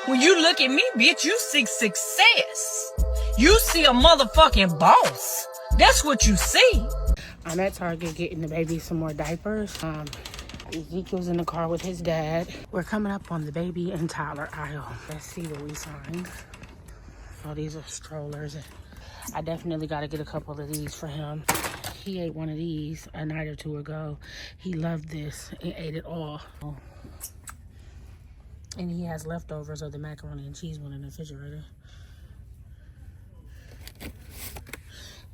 When you look at me, bitch, you see success. You see a motherfucking boss. That's what you see. I'm at Target getting the baby some more diapers. Ezekiel's in the car with his dad. We're coming up on the baby and toddler aisle. Let's see what we find. Oh, these are strollers. I definitely got to get a couple of these for him. He ate one of these a night or two ago. He loved this and ate it all. And he has leftovers of the macaroni and cheese one in the refrigerator.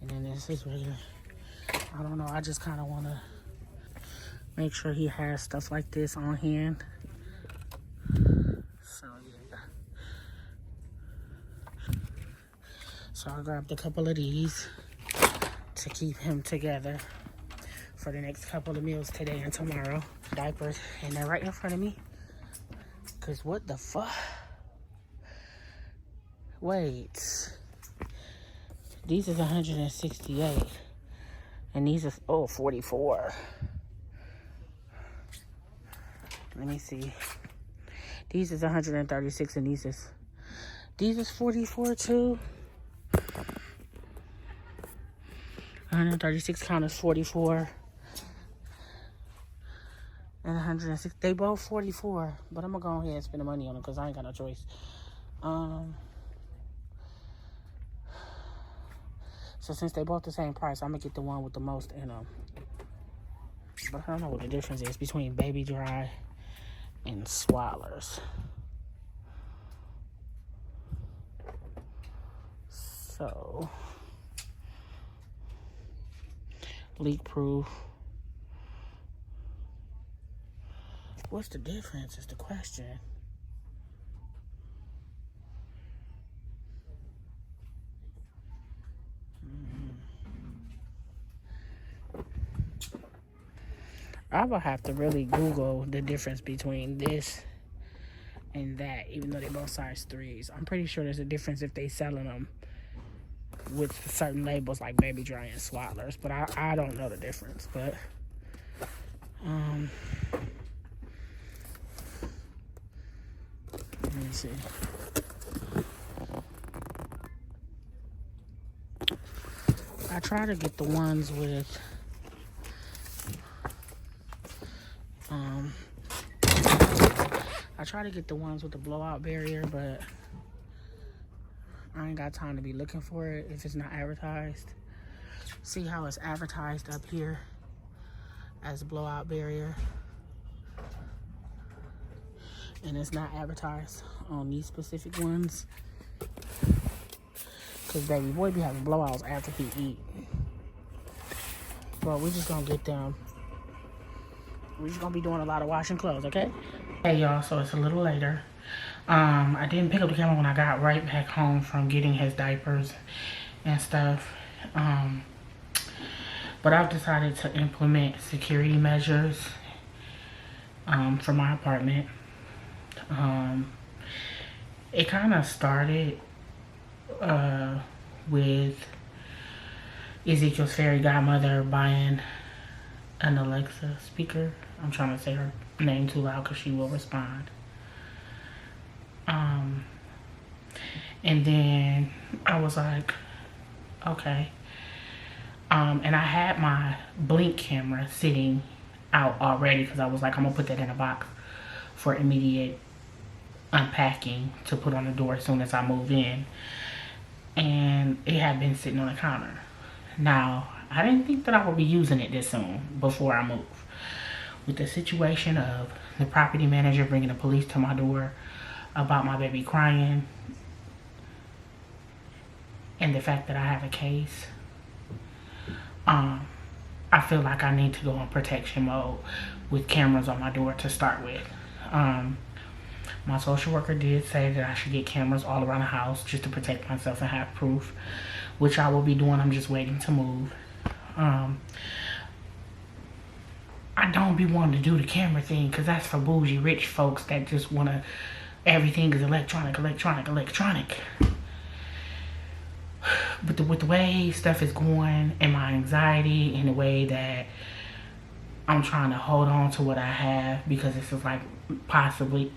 And then this is regular. I don't know, I just kind of want to make sure he has stuff like this on hand. So, yeah. So I grabbed a couple of these to keep him together for the next couple of meals today and tomorrow. Diapers, and they're right in front of me. Cause what the fuck? Wait. These is 168. And these is, 44. Let me see. These is 136 and these is 44 too. 136 count as 44. And 106, they both 44, but I'm gonna go ahead and spend the money on them because I ain't got no choice. So since they both the same price, I'm gonna get the one with the most in them. But I don't know what the difference is between Baby Dry and Swaddlers. So, leak proof. What's the difference is the question. I will have to really Google the difference between this and that, even though they both size 3s. I'm pretty sure there's a difference if they selling them with certain labels like Baby Dry and Swaddlers, but I don't know the difference. But let me see. I try to get the ones with the blowout barrier, but I ain't got time to be looking for it if it's not advertised. See how it's advertised up here as blowout barrier, and it's not advertised on these specific ones. Cause baby boy be having blowouts after he eat. But we just gonna get them. We're just gonna be doing a lot of washing clothes, okay? Hey y'all, so it's a little later. I didn't pick up the camera when I got right back home from getting his diapers and stuff. But I've decided to implement security measures for my apartment. It kind of started with Ezekiel's fairy godmother buying an Alexa speaker. I'm trying to say her name too loud because she will respond. And then I was like, okay. And I had my Blink camera sitting out already because I was like, I'm gonna put that in a box for immediate unpacking to put on the door as soon as I move in. And it had been sitting on the counter. Now, I didn't think that I would be using it this soon before I move. With the situation of the property manager bringing the police to my door about my baby crying, and the fact that I have a case, I feel like I need to go in protection mode with cameras on my door to start with. My social worker did say that I should get cameras all around the house just to protect myself and have proof, which I will be doing. I'm just waiting to move. I don't be wanting to do the camera thing because that's for bougie rich folks that just want to, everything is electronic. But with the way stuff is going and my anxiety and the way that I'm trying to hold on to what I have, because this is like possibly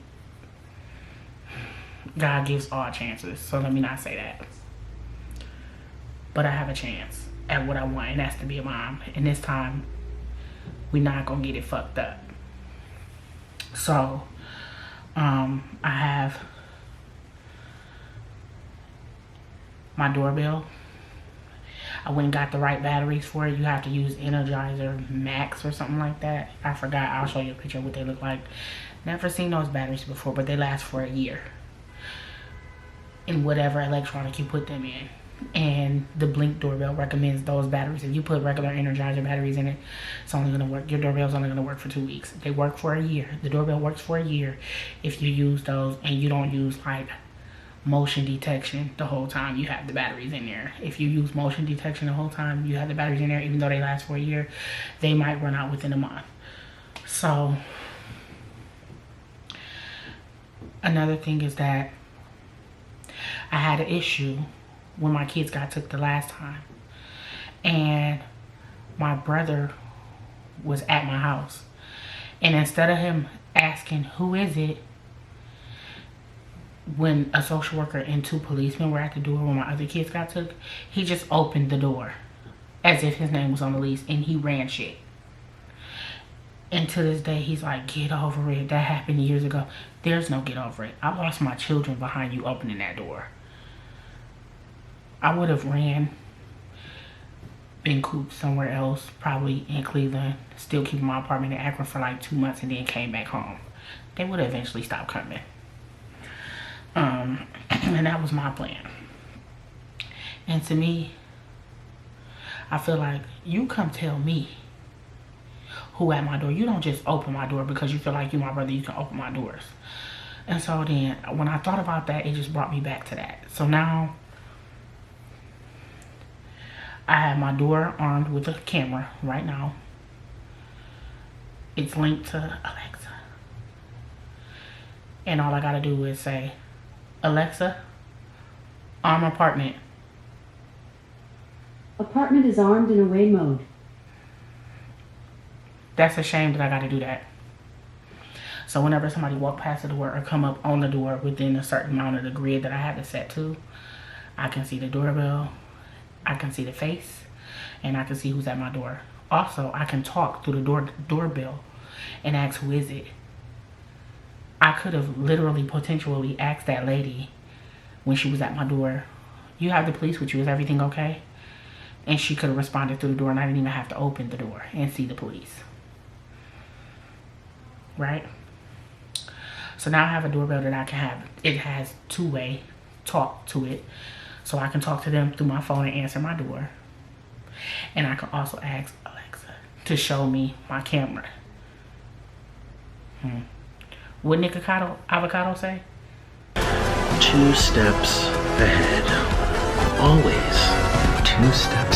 God gives all chances, so let me not say that. But I have a chance at what I want, and that's to be a mom. And this time, we're not gonna get it fucked up. So, I have my doorbell. I went and got the right batteries for it. You have to use Energizer Max or something like that. I forgot. I'll show you a picture of what they look like. Never seen those batteries before, but they last for a year. In whatever electronic you put them in. And the Blink doorbell recommends those batteries. If you put regular Energizer batteries in it, it's only gonna work. Your doorbell's only gonna work for 2 weeks. They work for a year. The doorbell works for a year if you use those and you don't use like motion detection the whole time you have the batteries in there. If you use motion detection the whole time you have the batteries in there, even though they last for a year, they might run out within a month. So another thing is that I had an issue when my kids got took the last time, and my brother was at my house, and instead of him asking who is it, when a social worker and 2 policemen were at the door when my other kids got took, he just opened the door as if his name was on the lease, and he ran shit. And to this day, he's like, get over it. That happened years ago. There's no get over it. I lost my children behind you opening that door. I would have ran, been cooped somewhere else, probably in Cleveland, still keeping my apartment in Akron for like 2 months, and then came back home. They would have eventually stopped coming. And that was my plan. And to me, I feel like you come tell me who at my door. You don't just open my door because you feel like you're my brother, you can open my doors. And so then when I thought about that, it just brought me back to that. So now I have my door armed with a camera right now. It's linked to Alexa. And all I gotta do is say, Alexa, arm apartment. Apartment is armed in away mode. That's a shame that I gotta do that. So whenever somebody walk past the door or come up on the door within a certain amount of the grid that I have it set to, I can see the doorbell, I can see the face, and I can see who's at my door. Also, I can talk through the doorbell and ask who is it. I could have literally potentially asked that lady when she was at my door, you have the police with you, is everything okay? And she could have responded through the door and I didn't even have to open the door and see the police. Right? So now I have a doorbell that I can have. It has 2-way talk to it. So I can talk to them through my phone and answer my door. And I can also ask Alexa to show me my camera. What Nick Avocado say? 2 steps ahead. Always 2 steps